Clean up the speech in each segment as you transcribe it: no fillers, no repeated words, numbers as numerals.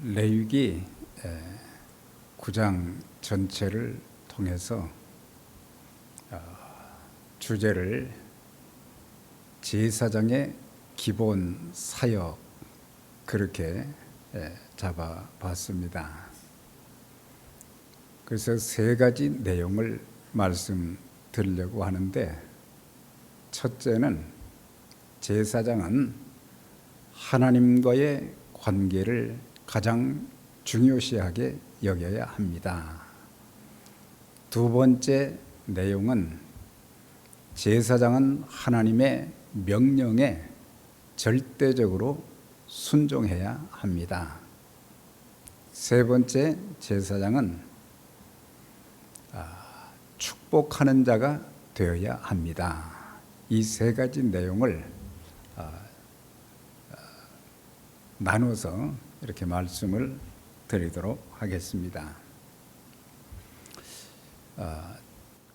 레위기 9장 전체를 통해서 주제를 제사장의 기본 사역 그렇게 잡아봤습니다. 그래서 세 가지 내용을 말씀드리려고 하는데, 첫째는 제사장은 하나님과의 관계를 가장 중요시하게 여겨야 합니다. 두 번째 내용은 제사장은 하나님의 명령에 절대적으로 순종해야 합니다. 세 번째, 제사장은 축복하는 자가 되어야 합니다. 이 세 가지 내용을 나눠서 이렇게 말씀을 드리도록 하겠습니다.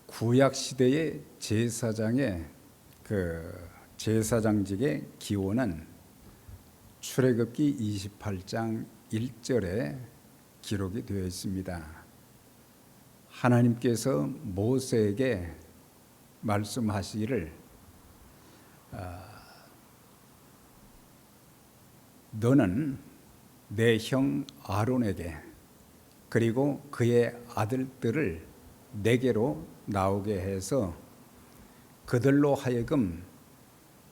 구약 시대의 제사장의 제사장직의 기원은 출애굽기 28장 1절에 기록이 되어 있습니다. 하나님께서 모세에게 말씀하시기를 너는 내 형 아론에게 그리고 그의 아들들을 내게로 나오게 해서 그들로 하여금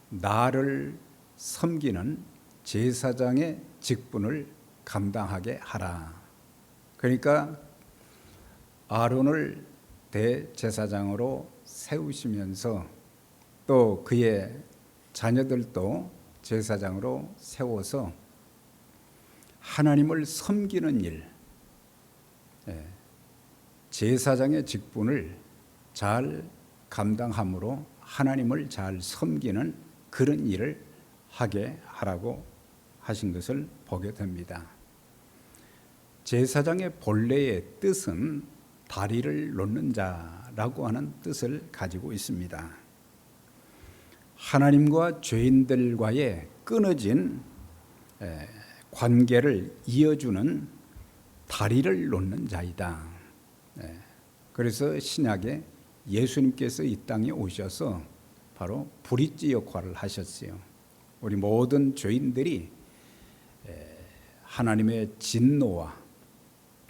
나를 섬기는 제사장의 직분을 감당하게 하라. 그러니까 아론을 대제사장으로 세우시면서 또 그의 자녀들도 제사장으로 세워서 하나님을 섬기는 일, 제사장의 직분을 잘 감당함으로 하나님을 잘 섬기는 그런 일을 하게 하라고 하신 것을 보게 됩니다. 제사장의 본래의 뜻은 다리를 놓는 자라고 하는 뜻을 가지고 있습니다. 하나님과 죄인들과의 끊어진 관계를 이어주는 다리를 놓는 자이다. 그래서 신약에 예수님께서 이 땅에 오셔서 바로 브릿지 역할을 하셨어요. 우리 모든 죄인들이 하나님의 진노와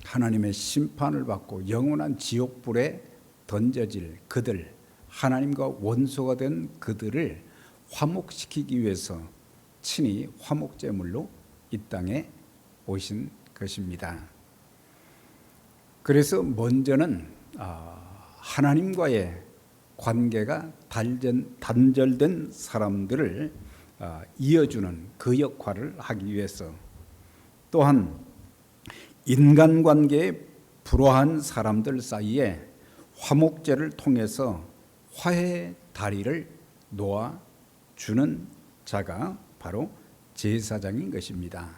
하나님의 심판을 받고 영원한 지옥불에 던져질 그들, 하나님과 원수가 된 그들을 화목시키기 위해서 친히 화목제물로 이 땅에 오신 것입니다. 그래서 먼저는 하나님과의 관계가 단절된 사람들을 이어주는 그 역할을 하기 위해서, 또한 인간관계에 불화한 사람들 사이에 화목제를 통해서 화해의 다리를 놓아주는 자가 바로 제사장인 것입니다.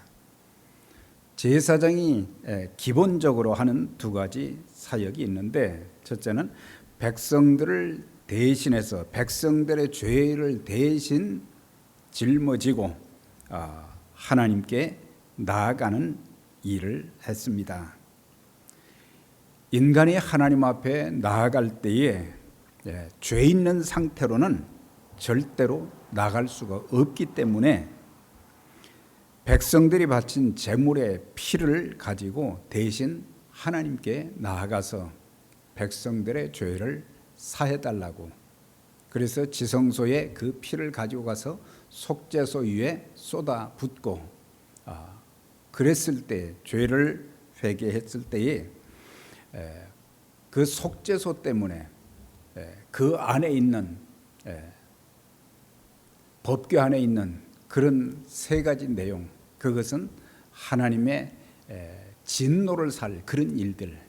제사장이 기본적으로 하는 두 가지 사역이 있는데, 첫째는 백성들을 대신해서 백성들의 죄를 대신 짊어지고 하나님께 나아가는 일을 했습니다. 인간이 하나님 앞에 나아갈 때에 죄 있는 상태로는 절대로 나갈 수가 없기 때문에 백성들이 바친 제물의 피를 가지고 대신 하나님께 나아가서 백성들의 죄를 사해달라고, 그래서 지성소에 그 피를 가지고 가서 속죄소 위에 쏟아붓고, 그랬을 때, 죄를 회개했을 때에 그 속죄소 때문에 그 안에 있는 법궤 안에 있는 그런 세 가지 내용, 그것은 하나님의 진노를 살 그런 일들.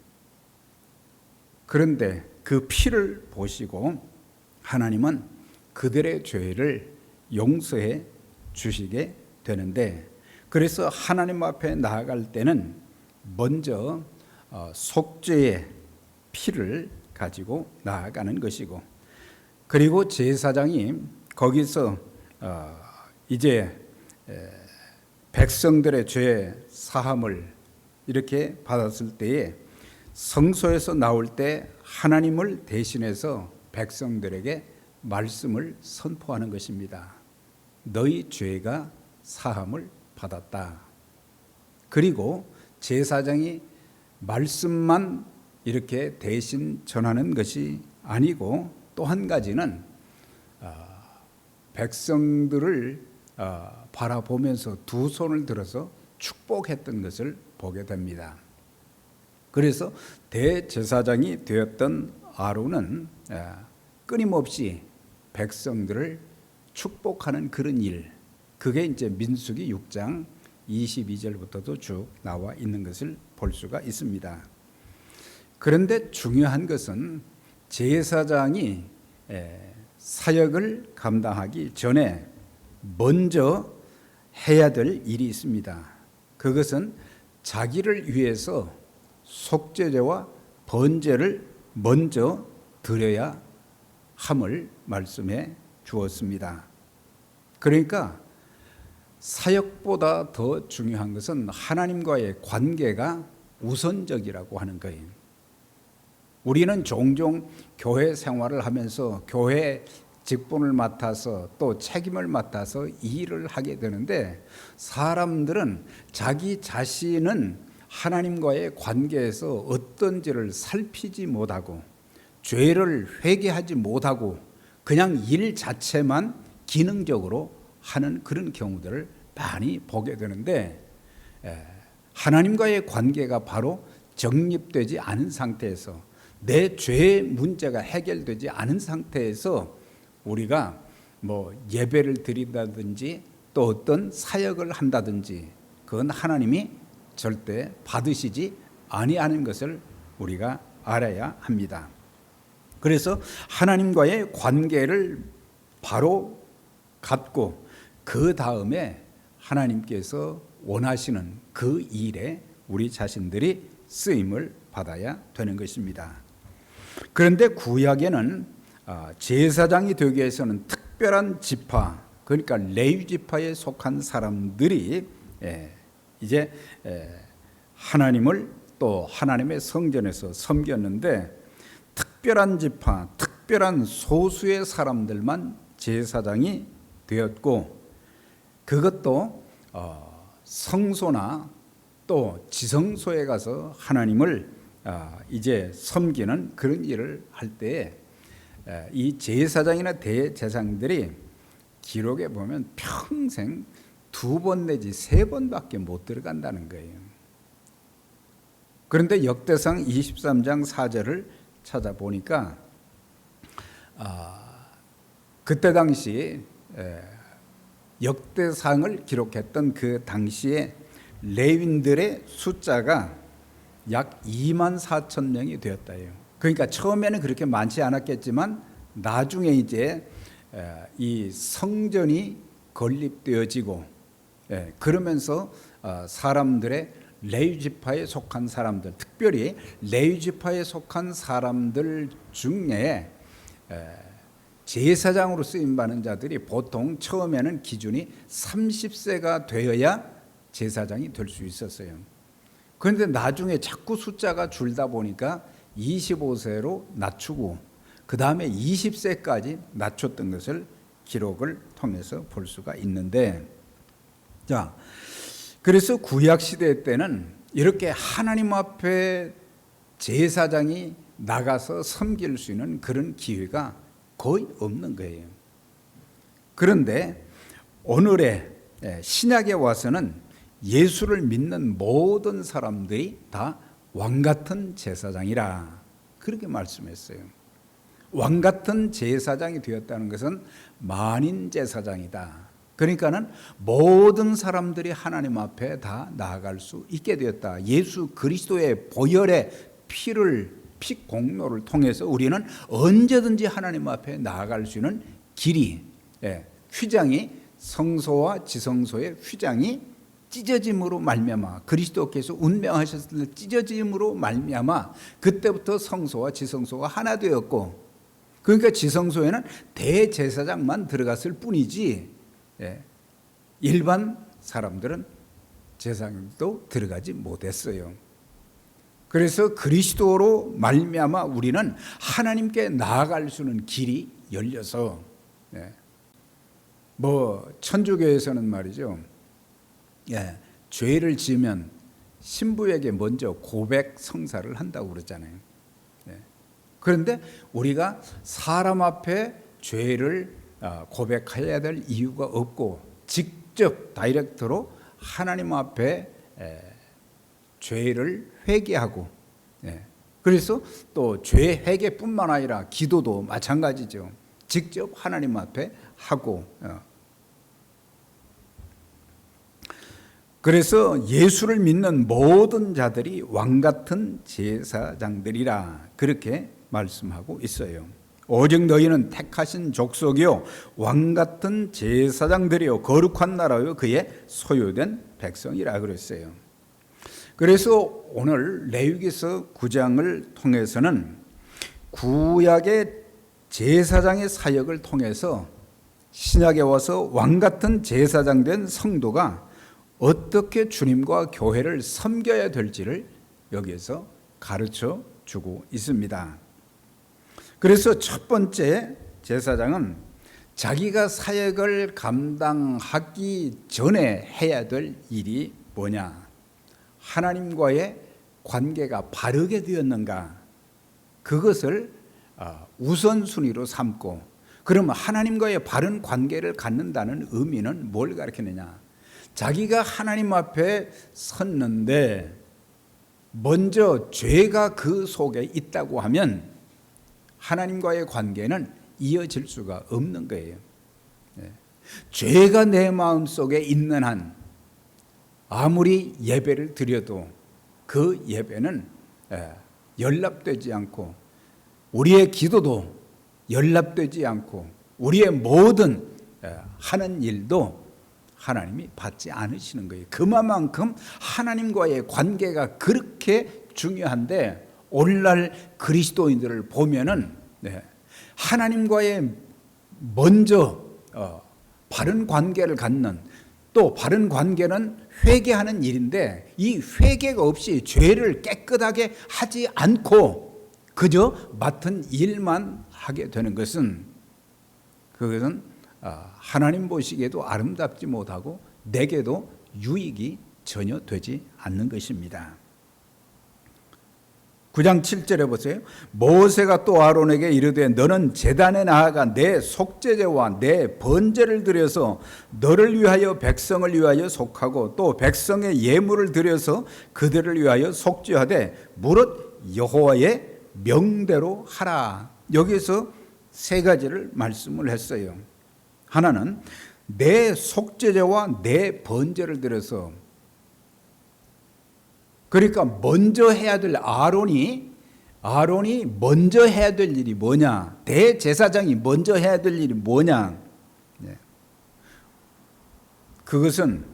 그런데 그 피를 보시고 하나님은 그들의 죄를 용서해 주시게 되는데, 그래서 하나님 앞에 나아갈 때는 먼저 속죄의 피를 가지고 나아가는 것이고, 그리고 제사장이 거기서 이제 백성들의 죄 사함을 이렇게 받았을 때에 성소에서 나올 때 하나님을 대신해서 백성들에게 말씀을 선포하는 것입니다. 너희 죄가 사함을 받았다. 그리고 제사장이 말씀만 이렇게 대신 전하는 것이 아니고 또 한 가지는 백성들을 바라보면서 두 손을 들어서 축복했던 것을 보게 됩니다. 그래서 대제사장이 되었던 아론은 끊임없이 백성들을 축복하는 그런 일, 그게 이제 민수기 6장 22절부터도 쭉 나와 있는 것을 볼 수가 있습니다. 그런데 중요한 것은 제사장이 사역을 감당하기 전에 먼저 해야 될 일이 있습니다. 그것은 자기를 위해서 속죄제와 번제를 먼저 드려야 함을 말씀해 주었습니다. 그러니까 사역보다 더 중요한 것은 하나님과의 관계가 우선적이라고 하는 거예요. 우리는 종종 교회 생활을 하면서 교회 직분을 맡아서 또 책임을 맡아서 일을 하게 되는데, 사람들은 자기 자신은 하나님과의 관계에서 어떤지를 살피지 못하고 죄를 회개하지 못하고 그냥 일 자체만 기능적으로 하는 그런 경우들을 많이 보게 되는데, 하나님과의 관계가 바로 정립되지 않은 상태에서, 내 죄의 문제가 해결되지 않은 상태에서 우리가 뭐 예배를 드린다든지 또 어떤 사역을 한다든지 그건 하나님이 절대 받으시지 아니하는 것을 우리가 알아야 합니다. 그래서 하나님과의 관계를 바로 갖고 그 다음에 하나님께서 원하시는 그 일에 우리 자신들이 쓰임을 받아야 되는 것입니다. 그런데 구약에는 제사장이 되기 위해서는 특별한 지파, 그러니까 레위 지파에 속한 사람들이 이제 하나님을 또 하나님의 성전에서 섬겼는데, 특별한 지파, 특별한 소수의 사람들만 제사장이 되었고, 그것도 성소나 또 지성소에 가서 하나님을 이제 섬기는 그런 일을 할 때에 이 제사장이나 대제사장들이 기록에 보면 평생 2번 내지 3번밖에 못 들어간다는 거예요. 그런데 역대상 23장 4절을 찾아보니까 그때 당시 역대상을 기록했던 그 당시에 레위인들의 숫자가 약 2만 4천 명이 되었다요. 그러니까 처음에는 그렇게 많지 않았겠지만 나중에 이제 이 성전이 건립되어지고 그러면서 사람들의 레위 지파에 속한 사람들, 특별히 레위 지파에 속한 사람들 중에 제사장으로 쓰임 받는 자들이 보통 처음에는 기준이 30세가 되어야 제사장이 될 수 있었어요. 그런데 나중에 자꾸 숫자가 줄다 보니까 25세로 낮추고 그 다음에 20세까지 낮췄던 것을 기록을 통해서 볼 수가 있는데, 자, 그래서 구약 시대 때는 이렇게 하나님 앞에 제사장이 나가서 섬길 수 있는 그런 기회가 거의 없는 거예요. 그런데 오늘의 신약에 와서는 예수를 믿는 모든 사람들이 다 왕같은 제사장이라 그렇게 말씀했어요. 왕같은 제사장이 되었다는 것은 만인 제사장이다. 그러니까는 모든 사람들이 하나님 앞에 다 나아갈 수 있게 되었다. 예수 그리스도의 보혈의 피 공로를 통해서 우리는 언제든지 하나님 앞에 나아갈 수 있는 길이, 휘장이, 성소와 지성소의 휘장이 찢어짐으로 말미암아, 그리스도께서 운명하셨을 때 찢어짐으로 말미암아 그때부터 성소와 지성소가 하나 되었고, 그러니까 지성소에는 대제사장만 들어갔을 뿐이지 일반 사람들은 제사장도 들어가지 못했어요. 그래서 그리스도로 말미암아 우리는 하나님께 나아갈 수 있는 길이 열려서, 천주교에서는 말이죠, 죄를 지으면 신부에게 먼저 고백 성사를 한다고 그러잖아요. 그런데 우리가 사람 앞에 죄를 고백해야 될 이유가 없고 직접 다이렉트로 하나님 앞에 죄를 회개하고, 그래서 또 죄 회개뿐만 아니라 기도도 마찬가지죠. 직접 하나님 앞에 하고, 그래서 예수를 믿는 모든 자들이 왕같은 제사장들이라 그렇게 말씀하고 있어요. 오직 너희는 택하신 족속이요 왕같은 제사장들이요 거룩한 나라요 그의 소유된 백성이라 그랬어요. 그래서 오늘 레위기서 9장을 통해서는 구약의 제사장의 사역을 통해서 신약에 와서 왕같은 제사장 된 성도가 어떻게 주님과 교회를 섬겨야 될지를 여기에서 가르쳐 주고 있습니다. 그래서 첫 번째 제사장은 자기가 사역을 감당하기 전에 해야 될 일이 뭐냐? 하나님과의 관계가 바르게 되었는가? 그것을 우선순위로 삼고, 그러면 하나님과의 바른 관계를 갖는다는 의미는 뭘 가르치느냐? 자기가 하나님 앞에 섰는데 먼저 죄가 그 속에 있다고 하면 하나님과의 관계는 이어질 수가 없는 거예요. 죄가 내 마음속에 있는 한 아무리 예배를 드려도 그 예배는 연락되지 않고, 우리의 기도도 연락되지 않고, 우리의 모든 하는 일도 하나님이 받지 않으시는 거예요. 그만큼 하나님과의 관계가 그렇게 중요한데, 오늘날 그리스도인들을 보면은 하나님과의 먼저 바른 관계를 갖는, 또 바른 관계는 회개하는 일인데 이 회개가 없이 죄를 깨끗하게 하지 않고 그저 맡은 일만 하게 되는 것은, 그것은 하나님 보시기에도 아름답지 못하고 내게도 유익이 전혀 되지 않는 것입니다. 9장 7절에 보세요. 모세가 또 아론에게 이르되 너는 제단에 나아가 내 속죄제와 내 번제를 드려서 너를 위하여 백성을 위하여 속하고 또 백성의 예물을 드려서 그들을 위하여 속죄하되 무릇 여호와의 명대로 하라. 여기서 세 가지를 말씀을 했어요. 하나는 내 속죄제와 내 번제를 드려서, 그러니까 먼저 해야 될 아론이 먼저 해야 될 일이 뭐냐? 대제사장이 먼저 해야 될 일이 뭐냐? 그것은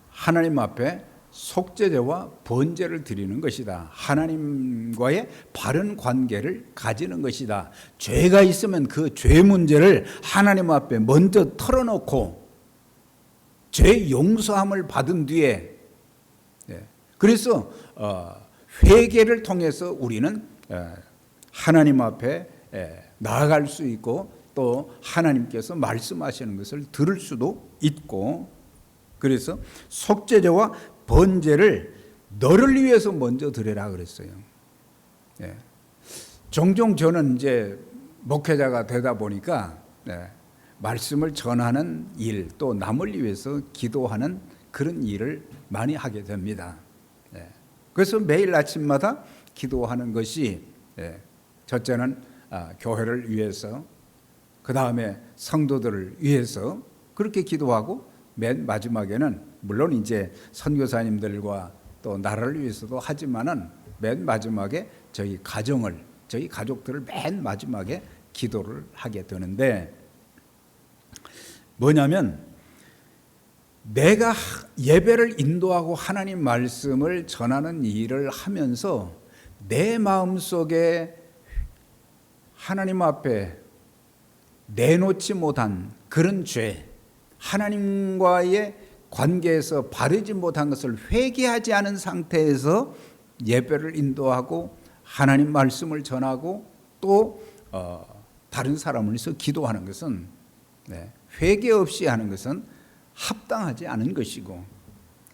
하나님 앞에 속죄제와 번제를 드리는 것이다. 하나님과의 바른 관계를 가지는 것이다. 죄가 있으면 그 죄 문제를 하나님 앞에 먼저 털어놓고 죄 용서함을 받은 뒤에, 그래서 회개를 통해서 우리는 하나님 앞에 나아갈 수 있고 또 하나님께서 말씀하시는 것을 들을 수도 있고, 그래서 속죄제와 번제를 너를 위해서 먼저 드려라 그랬어요. 종종 저는 이제 목회자가 되다 보니까 말씀을 전하는 일, 또 남을 위해서 기도하는 그런 일을 많이 하게 됩니다. 그래서 매일 아침마다 기도하는 것이, 첫째는 교회를 위해서, 그 다음에 성도들을 위해서 그렇게 기도하고, 맨 마지막에는 물론 이제 선교사님들과 또 나라를 위해서도 하지만은 맨 마지막에 저희 가족들을 맨 마지막에 기도를 하게 되는데, 뭐냐면 내가 예배를 인도하고 하나님 말씀을 전하는 일을 하면서 내 마음속에 하나님 앞에 내놓지 못한 그런 죄, 하나님과의 관계에서 바르지 못한 것을 회개하지 않은 상태에서 예배를 인도하고 하나님 말씀을 전하고 또 다른 사람을 위해서 기도하는 것은 회개 없이 하는 것은 합당하지 않은 것이고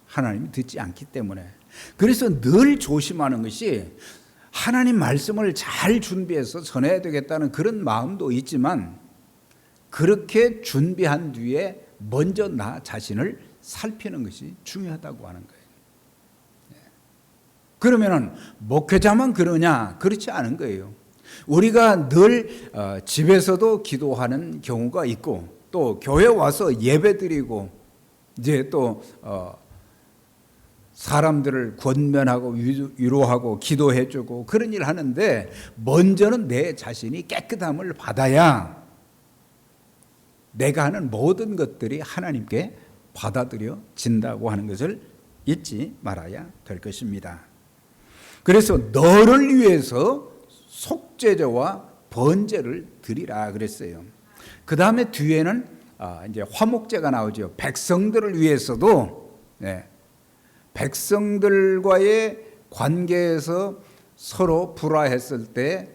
하나님이 듣지 않기 때문에, 그래서 늘 조심하는 것이 하나님 말씀을 잘 준비해서 전해야 되겠다는 그런 마음도 있지만 그렇게 준비한 뒤에 먼저 나 자신을 살피는 것이 중요하다고 하는 거예요. 그러면은 목회자만 그러냐? 그렇지 않은 거예요. 우리가 늘 집에서도 기도하는 경우가 있고 또 교회 와서 예배드리고 이제 또 사람들을 권면하고 위로하고 기도해주고 그런 일 하는데 먼저는 내 자신이 깨끗함을 받아야 내가 하는 모든 것들이 하나님께 받아들여진다고 하는 것을 잊지 말아야 될 것입니다. 그래서 너를 위해서 속죄제와 번제를 드리라 그랬어요. 그 다음에 뒤에는 이제 화목제가 나오죠. 백성들을 위해서도 백성들과의 관계에서 서로 불화했을 때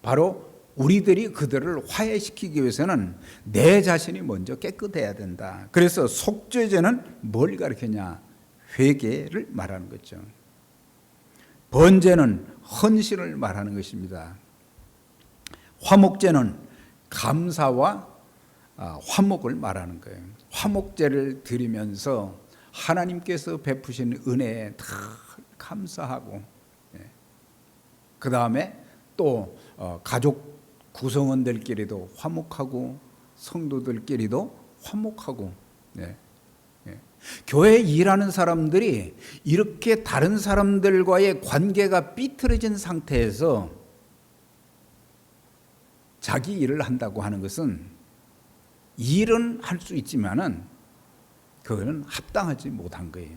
바로 우리들이 그들을 화해시키기 위해서는 내 자신이 먼저 깨끗해야 된다. 그래서 속죄제는 뭘 가르치냐? 회개를 말하는 거죠. 번제는 헌신을 말하는 것입니다. 화목제는 감사와 화목을 말하는 거예요. 화목제를 드리면서 하나님께서 베푸신 은혜에 다 감사하고, 그 다음에 또 가족 구성원들끼리도 화목하고 성도들끼리도 화목하고, 교회에 일하는 사람들이 이렇게 다른 사람들과의 관계가 삐뚤어진 상태에서 자기 일을 한다고 하는 것은 일은 할 수 있지만은 그거는 합당하지 못한 거예요.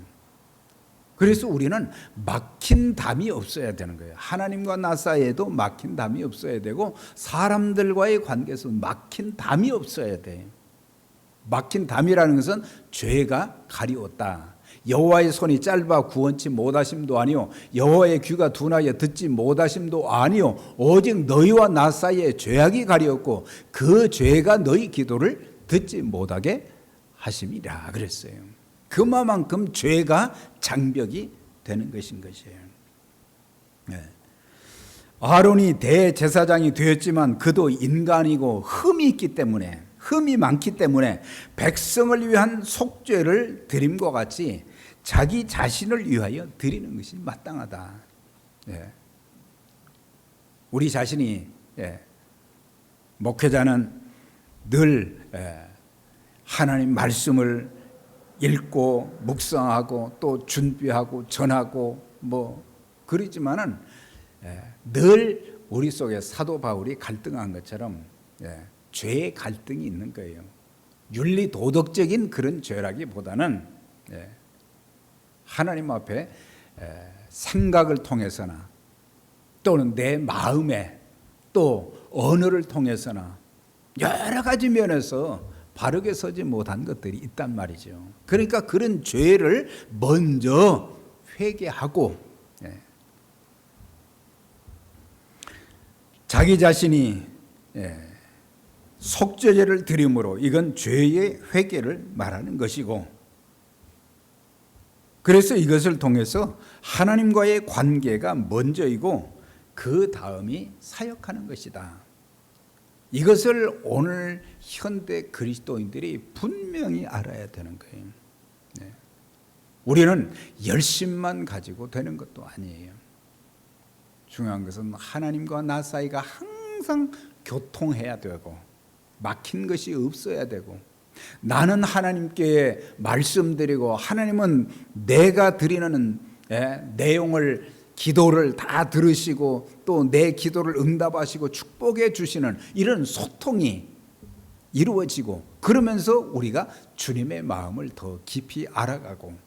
그래서 우리는 막힌 담이 없어야 되는 거예요. 하나님과 나 사이에도 막힌 담이 없어야 되고 사람들과의 관계에서 막힌 담이 없어야 돼요. 막힌 담이라는 것은 죄가 가리웠다. 여호와의 손이 짧아 구원치 못하심도 아니요 여호와의 귀가 둔하여 듣지 못하심도 아니요 오직 너희와 나 사이에 죄악이 가리웠고 그 죄가 너희 기도를 듣지 못하게 하심이라 그랬어요. 그만큼 죄가 장벽이 되는 것인 것이에요. 아론이 대제사장이 되었지만 그도 인간이고 흠이 많기 때문에 백성을 위한 속죄를 드림과 같이 자기 자신을 위하여 드리는 것이 마땅하다. 우리 자신이 목회자는 늘 하나님 말씀을 읽고 묵상하고 또 준비하고 전하고 뭐 그러지만은 늘 우리 속에 사도 바울이 갈등한 것처럼 죄의 갈등이 있는 거예요. 윤리 도덕적인 그런 죄라기보다는 하나님 앞에 생각을 통해서나 또는 내 마음에 또 언어를 통해서나 여러 가지 면에서 바르게 서지 못한 것들이 있단 말이죠. 그러니까 그런 죄를 먼저 회개하고 자기 자신이 속죄제를 드림으로 이건 죄의 회개를 말하는 것이고, 그래서 이것을 통해서 하나님과의 관계가 먼저이고 그 다음이 사역하는 것이다. 이것을 오늘 현대 그리스도인들이 분명히 알아야 되는 거예요. 우리는 열심만 가지고 되는 것도 아니에요. 중요한 것은 하나님과 나 사이가 항상 교통해야 되고 막힌 것이 없어야 되고, 나는 하나님께 말씀드리고 하나님은 내가 드리는 내용을 기도를 다 들으시고 또 내 기도를 응답하시고 축복해 주시는 이런 소통이 이루어지고, 그러면서 우리가 주님의 마음을 더 깊이 알아가고,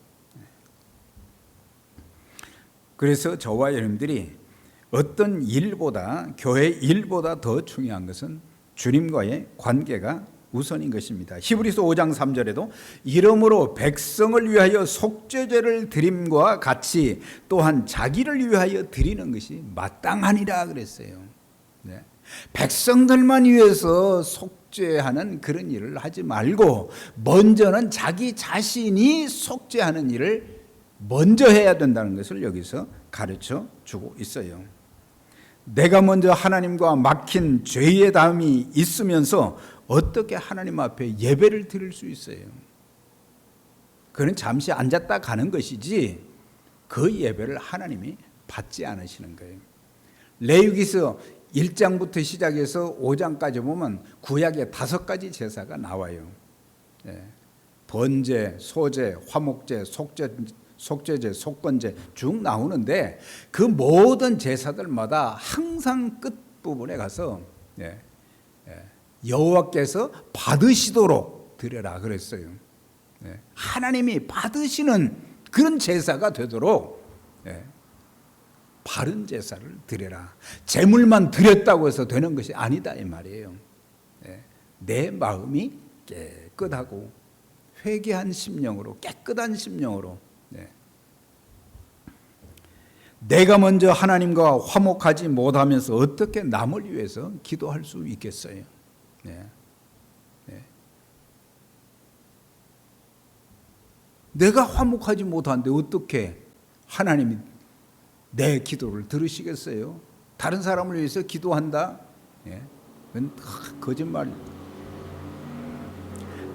그래서 저와 여러분들이 어떤 일보다 교회 일보다 더 중요한 것은 주님과의 관계가 우선인 것입니다. 히브리서 5장 3절에도 이러므로 백성을 위하여 속죄제를 드림과 같이 또한 자기를 위하여 드리는 것이 마땅하니라 그랬어요. 네. 백성들만 위해서 속죄하는 그런 일을 하지 말고 먼저는 자기 자신이 속죄하는 일을 먼저 해야 된다는 것을 여기서 가르쳐 주고 있어요. 내가 먼저 하나님과 막힌 죄의 담이 있으면서 어떻게 하나님 앞에 예배를 드릴 수 있어요? 그는 잠시 앉았다 가는 것이지 그 예배를 하나님이 받지 않으시는 거예요. 레위기서 1장부터 시작해서 5장까지 보면 구약의 5가지 제사가 나와요. 번제, 소제, 화목제, 속죄제, 속건제 쭉 나오는데 그 모든 제사들마다 항상 끝부분에 가서 여호와께서 받으시도록 드려라 그랬어요. 하나님이 받으시는 그런 제사가 되도록 바른 제사를 드려라. 제물만 드렸다고 해서 되는 것이 아니다 이 말이에요. 내 마음이 깨끗하고 회개한 심령으로, 깨끗한 심령으로 내가 먼저 하나님과 화목하지 못하면서 어떻게 남을 위해서 기도할 수 있겠어요? 내가 화목하지 못하는데 어떻게 하나님이 내 기도를 들으시겠어요? 다른 사람을 위해서 기도한다? 그건 거짓말.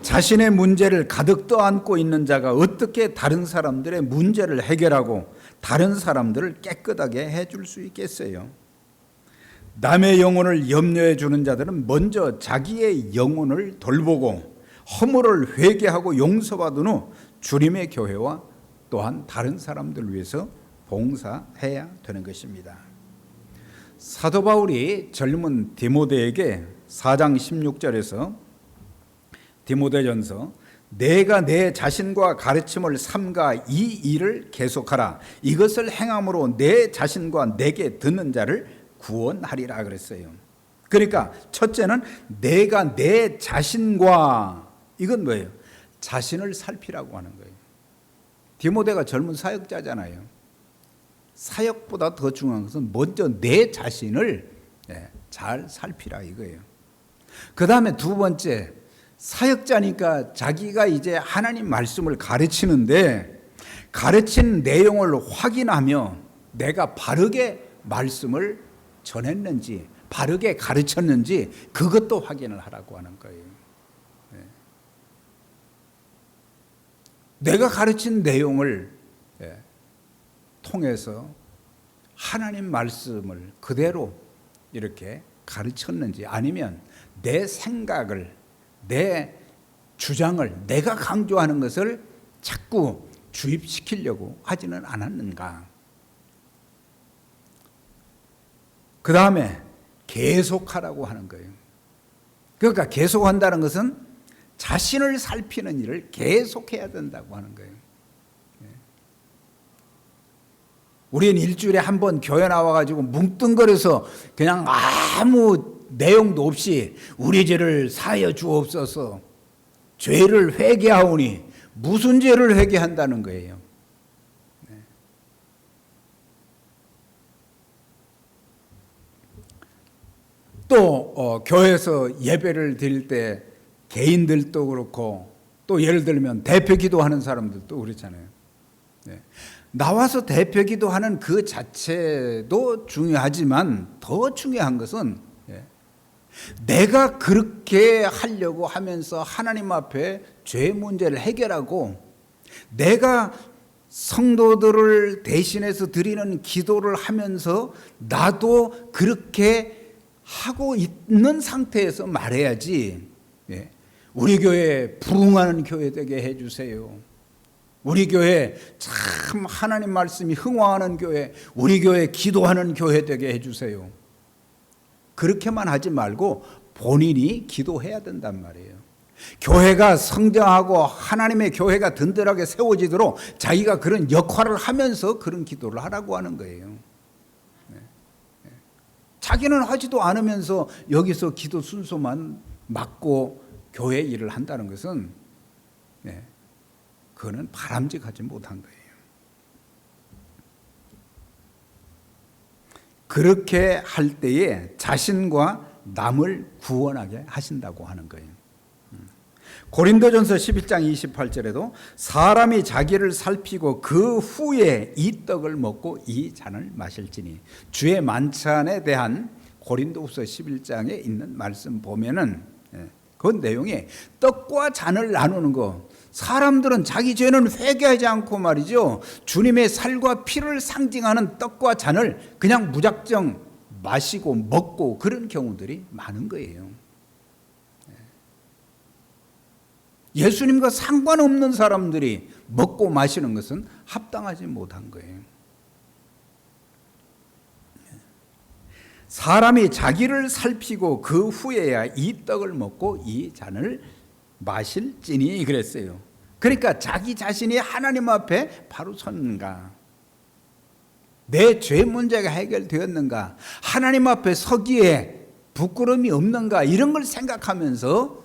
자신의 문제를 가득 떠안고 있는 자가 어떻게 다른 사람들의 문제를 해결하고 다른 사람들을 깨끗하게 해줄 수 있겠어요? 남의 영혼을 염려해 주는 자들은 먼저 자기의 영혼을 돌보고 허물을 회개하고 용서받은 후 주님의 교회와 또한 다른 사람들을 위해서 봉사해야 되는 것입니다. 사도 바울이 젊은 디모데에게 4장 16절에서 디모데전서 내가 내 자신과 가르침을 삼가 이 일을 계속하라. 이것을 행함으로 내 자신과 내게 듣는 자를 구원하리라 그랬어요. 그러니까 첫째는 내가 내 자신과, 이건 뭐예요? 자신을 살피라고 하는 거예요. 디모데가 젊은 사역자잖아요. 사역보다 더 중요한 것은 먼저 내 자신을 잘 살피라 이거예요. 그 다음에 두 번째, 사역자니까 자기가 이제 하나님 말씀을 가르치는데 가르친 내용을 확인하며 내가 바르게 말씀을 전했는지 바르게 가르쳤는지 그것도 확인을 하라고 하는 거예요. 내가 가르친 내용을 통해서 하나님 말씀을 그대로 이렇게 가르쳤는지 아니면 내 생각을 내 주장을 내가 강조하는 것을 자꾸 주입시키려고 하지는 않았는가. 그 다음에 계속하라고 하는 거예요. 그러니까 계속한다는 것은 자신을 살피는 일을 계속해야 된다고 하는 거예요. 우리는 일주일에 한 번 교회 나와가지고 뭉뚱거려서 그냥 아무 내용도 없이 우리 죄를 사하여 주옵소서, 죄를 회개하오니 무슨 죄를 회개한다는 거예요? 또 교회에서 예배를 드릴 때 개인들도 그렇고 또 예를 들면 대표 기도하는 사람들도 그렇잖아요. 나와서 대표 기도하는 그 자체도 중요하지만 더 중요한 것은 내가 그렇게 하려고 하면서 하나님 앞에 죄 문제를 해결하고 내가 성도들을 대신해서 드리는 기도를 하면서 나도 그렇게 하고 있는 상태에서 말해야지. 우리 교회 부흥하는 교회 되게 해주세요. 우리 교회 참 하나님 말씀이 흥황하는 교회, 우리 교회 기도하는 교회 되게 해주세요. 그렇게만 하지 말고 본인이 기도해야 된단 말이에요. 교회가 성장하고 하나님의 교회가 든든하게 세워지도록 자기가 그런 역할을 하면서 그런 기도를 하라고 하는 거예요. 자기는 하지도 않으면서 여기서 기도 순서만 맡고 교회 일을 한다는 것은 그거는 바람직하지 못한 거예요. 그렇게 할 때에 자신과 남을 구원하게 하신다고 하는 거예요. 고린도전서 11장 28절에도 사람이 자기를 살피고 그 후에 이 떡을 먹고 이 잔을 마실지니, 주의 만찬에 대한 고린도후서 11장에 있는 말씀 보면은 그 내용이 떡과 잔을 나누는 거, 사람들은 자기 죄는 회개하지 않고 말이죠, 주님의 살과 피를 상징하는 떡과 잔을 그냥 무작정 마시고 먹고 그런 경우들이 많은 거예요. 예수님과 상관없는 사람들이 먹고 마시는 것은 합당하지 못한 거예요. 사람이 자기를 살피고 그 후에야 이 떡을 먹고 이 잔을 마실지니 그랬어요. 그러니까 자기 자신이 하나님 앞에 바로 섰는가, 내 죄 문제가 해결되었는가, 하나님 앞에 서기에 부끄러움이 없는가, 이런 걸 생각하면서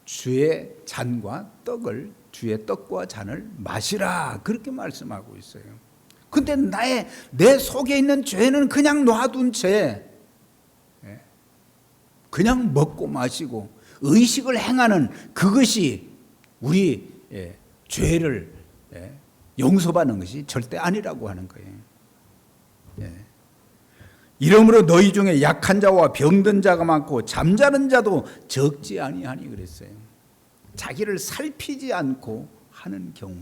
주의 잔과 떡을, 주의 떡과 잔을 마시라, 그렇게 말씀하고 있어요. 근데 내 속에 있는 죄는 그냥 놔둔 채 그냥 먹고 마시고 의식을 행하는 그것이 우리 죄를 용서받는 것이 절대 아니라고 하는 거예요. 이러므로 너희 중에 약한 자와 병든 자가 많고 잠자는 자도 적지 아니하니 그랬어요. 자기를 살피지 않고 하는 경우,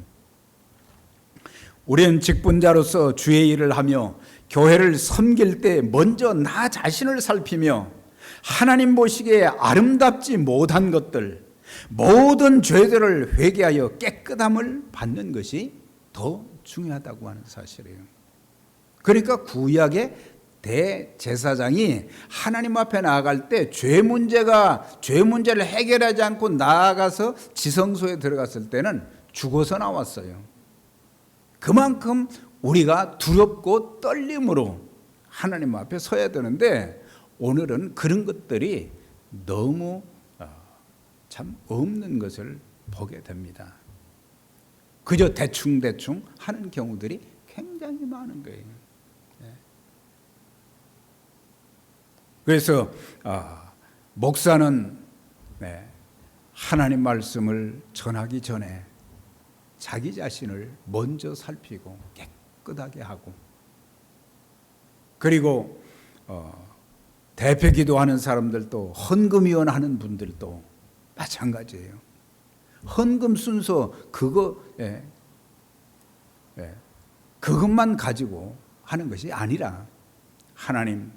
우리는 직분자로서 주의 일을 하며 교회를 섬길 때 먼저 나 자신을 살피며 하나님 보시기에 아름답지 못한 것들, 모든 죄들을 회개하여 깨끗함을 받는 것이 더 중요하다고 하는 사실이에요. 그러니까 구약의 대제사장이 하나님 앞에 나아갈 때 죄 문제를 해결하지 않고 나아가서 지성소에 들어갔을 때는 죽어서 나왔어요. 그만큼 우리가 두렵고 떨림으로 하나님 앞에 서야 되는데, 오늘은 그런 것들이 너무 참 없는 것을 보게 됩니다. 그저 대충대충 하는 경우들이 굉장히 많은 거예요. 그래서 목사는 하나님 말씀을 전하기 전에 자기 자신을 먼저 살피고 깨끗하게 하고, 그리고 대표 기도하는 사람들도, 헌금위원 하는 분들도 마찬가지예요. 헌금 순서 그것만 가지고 하는 것이 아니라, 하나님,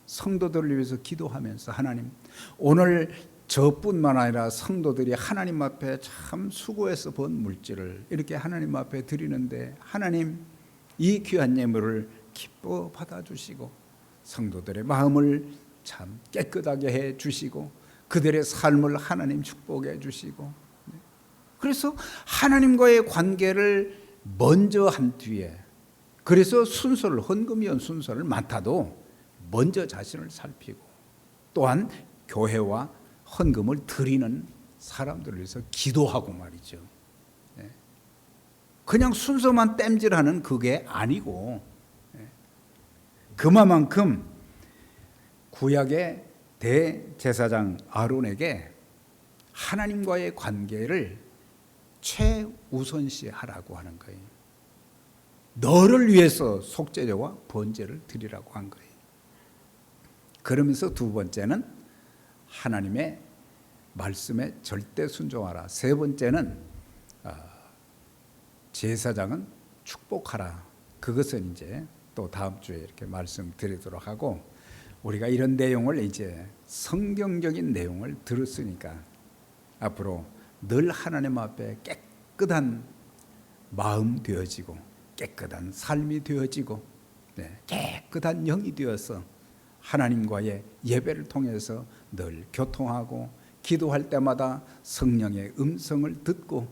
성도들을 위해서 기도하면서, 하나님, 오늘 저뿐만 아니라 성도들이 하나님 앞에 참 수고해서 번 물질을 이렇게 하나님 앞에 드리는데, 하나님 이 귀한 예물을 기뻐 받아주시고 성도들의 마음을 참 깨끗하게 해 주시고 그들의 삶을 하나님 축복해 주시고, 그래서 하나님과의 관계를 먼저 한 뒤에, 그래서 순서를, 헌금위원 순서를 맡아도 먼저 자신을 살피고, 또한 교회와 헌금을 드리는 사람들을 위해서 기도하고 말이죠. 그냥 순서만 땜질하는 그게 아니고, 그만큼 구약의 대제사장 아론에게 하나님과의 관계를 최우선시하라고 하는 거예요. 너를 위해서 속죄제와 번제를 드리라고 한 거예요. 그러면서 두 번째는 하나님의 말씀에 절대 순종하라. 세 번째는 제사장은 축복하라. 그것은 이제 또 다음 주에 이렇게 말씀드리도록 하고, 우리가 이런 내용을, 이제 성경적인 내용을 들었으니까 앞으로 늘 하나님 앞에 깨끗한 마음 되어지고 깨끗한 삶이 되어지고 깨끗한 영이 되어서 하나님과의 예배를 통해서 늘 교통하고, 기도할 때마다 성령의 음성을 듣고,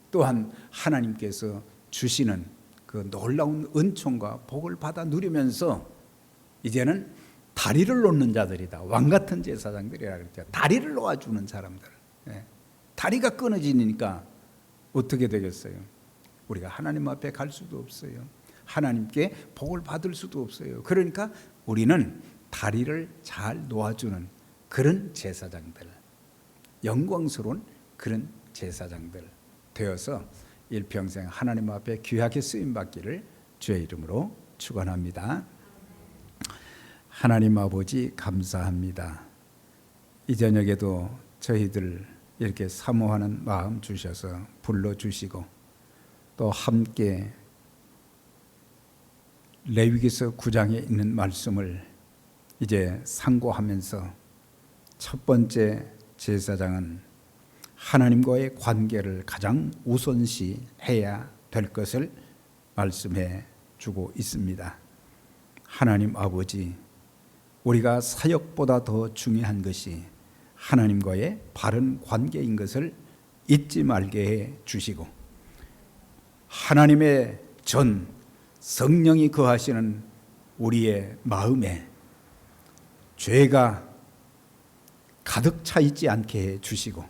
또한 하나님께서 주시는 그 놀라운 은총과 복을 받아 누리면서 이제는 다리를 놓는 자들이다. 왕 같은 제사장들이라 그랬죠. 다리를 놓아주는 사람들. 예. 다리가 끊어지니까 어떻게 되겠어요? 우리가 하나님 앞에 갈 수도 없어요. 하나님께 복을 받을 수도 없어요. 그러니까 우리는 다리를 잘 놓아주는 그런 제사장들, 영광스러운 그런 제사장들 되어서 일평생 하나님 앞에 귀하게 쓰임받기를 주의 이름으로 축원합니다. 하나님 아버지 감사합니다. 이 저녁에도 저희들 이렇게 사모하는 마음 주셔서 불러주시고 또 함께 레위기서 9장에 있는 말씀을 이제 상고하면서 첫 번째 제사장은 하나님과의 관계를 가장 우선시 해야 될 것을 말씀해 주고 있습니다. 하나님 아버지, 우리가 사역보다 더 중요한 것이 하나님과의 바른 관계인 것을 잊지 말게 해 주시고, 하나님의 전 성령이 거하시는 우리의 마음에 죄가 가득 차 있지 않게 해 주시고,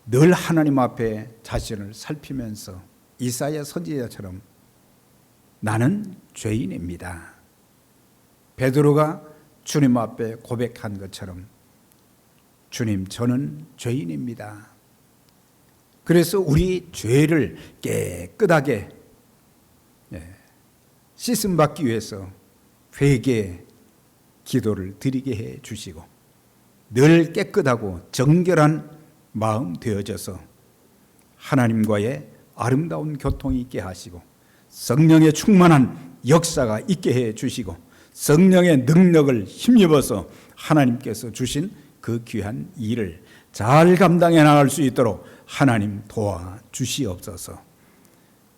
늘 하나님 앞에 자신을 살피면서 이사야 선지자처럼 나는 죄인입니다. 베드로가 주님 앞에 고백한 것처럼 주님, 저는 죄인입니다. 그래서 우리 죄를 깨끗하게 씻음 받기 위해서 회개 기도를 드리게 해 주시고, 늘 깨끗하고 정결한 마음 되어져서 하나님과의 아름다운 교통이 있게 하시고, 성령의 충만한 역사가 있게 해 주시고, 성령의 능력을 힘입어서 하나님께서 주신 그 귀한 일을 잘 감당해 나갈 수 있도록 하나님 도와주시옵소서.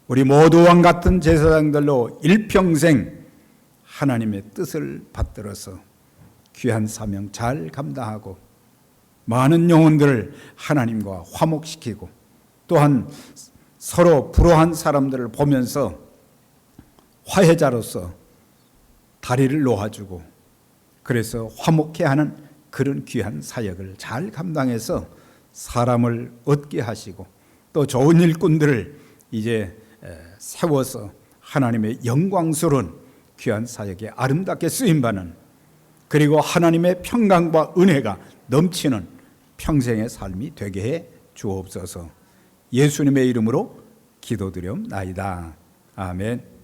우리 모두 왕 같은 제사장들로 일평생 하나님의 뜻을 받들어서 귀한 사명 잘 감당하고 많은 영혼들을 하나님과 화목시키고, 또한 서로 불화한 사람들을 보면서 화해자로서 다리를 놓아주고 그래서 화목해 하는 그런 귀한 사역을 잘 감당해서 사람을 얻게 하시고, 또 좋은 일꾼들을 이제 세워서 하나님의 영광스러운 귀한 사역에 아름답게 쓰임받는, 그리고 하나님의 평강과 은혜가 넘치는 평생의 삶이 되게 해 주옵소서. 예수님의 이름으로 기도드리옵나이다. 아멘.